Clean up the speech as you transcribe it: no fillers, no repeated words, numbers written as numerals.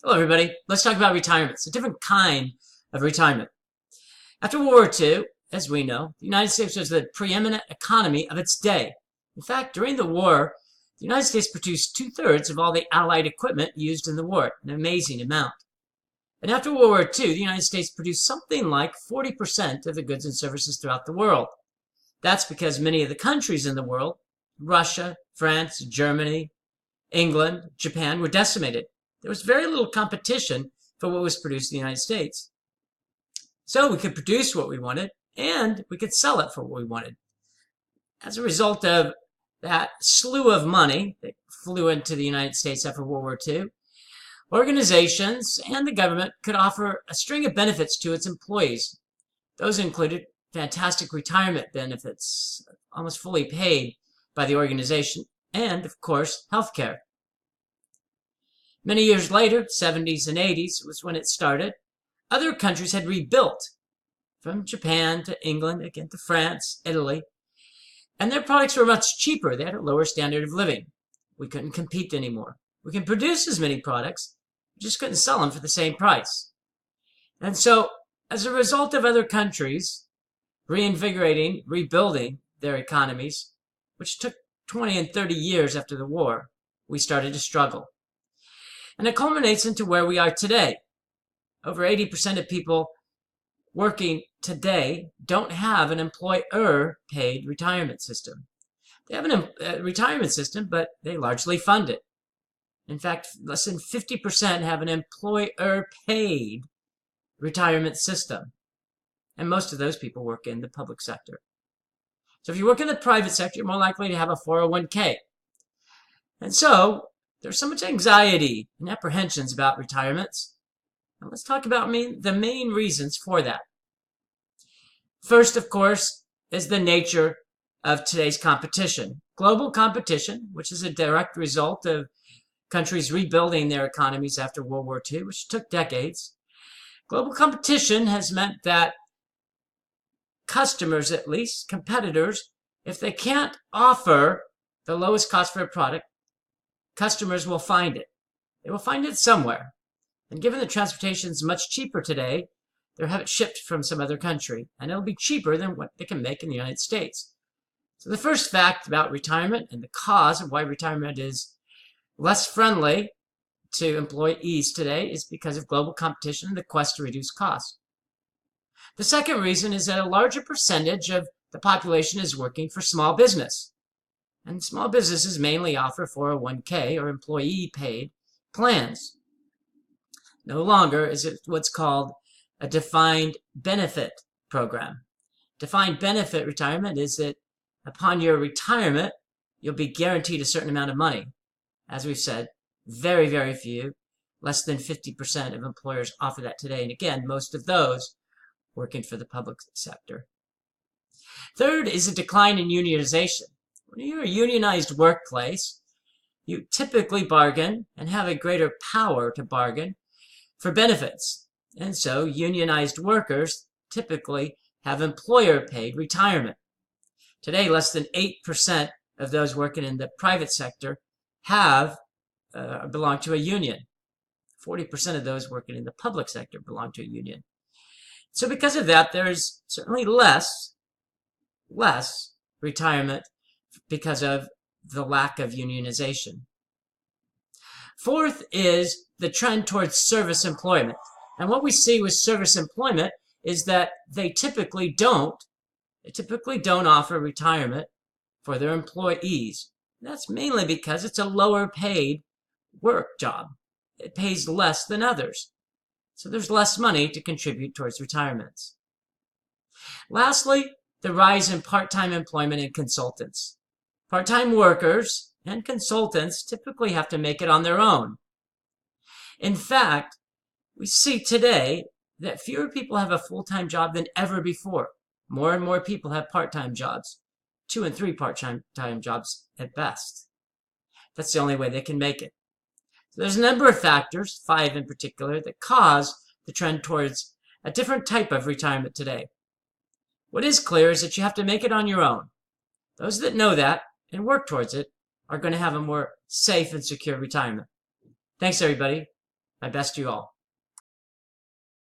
Hello, everybody. Let's talk about retirement. It's a different kind of retirement. After World War II, as we know, the United States was the preeminent economy of its day. In fact, during the war, the United States produced 2/3 of all the Allied equipment used in the war, an amazing amount. And after World War II, the United States produced something like 40% of the goods and services throughout the world. That's because many of the countries in the world, Russia, France, Germany, England, Japan, were decimated. There was very little competition for what was produced in the United States. So we could produce what we wanted, and we could sell it for what we wanted. As a result of that slew of money that flew into the United States after World War II, organizations and the government could offer a string of benefits to its employees. Those included fantastic retirement benefits, almost fully paid by the organization, and, of course, health care. Many years later, 70s and 80s was when it started, other countries had rebuilt, from Japan to England, again to France, Italy, and their products were much cheaper. They had a lower standard of living. We couldn't compete anymore. We can produce as many products, we just couldn't sell them for the same price. And so, as a result of other countries reinvigorating, rebuilding their economies, which took 20 and 30 years after the war, we started to struggle. And it culminates into where we are today. Over 80% of people working today don't have an employer-paid retirement system. They have a retirement system, but they largely fund it. In fact, less than 50% have an employer-paid retirement system. And most of those people work in the public sector. So if you work in the private sector, you're more likely to have a 401k. And so there's so much anxiety and apprehensions about retirements. And let's talk about the main reasons for that. First, of course, is the nature of today's competition. Global competition, which is a direct result of countries rebuilding their economies after World War II, which took decades. Global competition has meant that customers, at least, competitors, if they can't offer the lowest cost for a product, customers will find it. They will find it somewhere. And given that transportation is much cheaper today, they'll have it shipped from some other country, and it'll be cheaper than what they can make in the United States. So the first fact about retirement and the cause of why retirement is less friendly to employees today is because of global competition and the quest to reduce costs. The second reason is that a larger percentage of the population is working for small business. And small businesses mainly offer 401k or employee-paid plans. No longer is it what's called a defined benefit program. Defined benefit retirement is that upon your retirement, you'll be guaranteed a certain amount of money. As we've said, very, very few, less than 50% of employers offer that today. And again, most of those working for the public sector. Third is a decline in unionization. When you're a unionized workplace, you typically bargain and have a greater power to bargain for benefits. And so unionized workers typically have employer-paid retirement. Today, less than 8% of those working in the private sector belong to a union. 40% of those working in the public sector belong to a union. So because of that, there's certainly less retirement because of the lack of unionization. Fourth is the trend towards service employment. And what we see with service employment is that they typically don't offer retirement for their employees. That's mainly because it's a lower paid work job. It pays less than others. So there's less money to contribute towards retirements. Lastly, the rise in part-time employment and consultants. Part-time workers and consultants typically have to make it on their own. In fact, we see today that fewer people have a full-time job than ever before. More and more people have part-time jobs, 2 and 3 part-time jobs at best. That's the only way they can make it. So there's a number of factors, 5 in particular, that cause the trend towards a different type of retirement today. What is clear is that you have to make it on your own. Those that know that and work towards it are going to have a more safe and secure retirement. Thanks, everybody. My best to you all.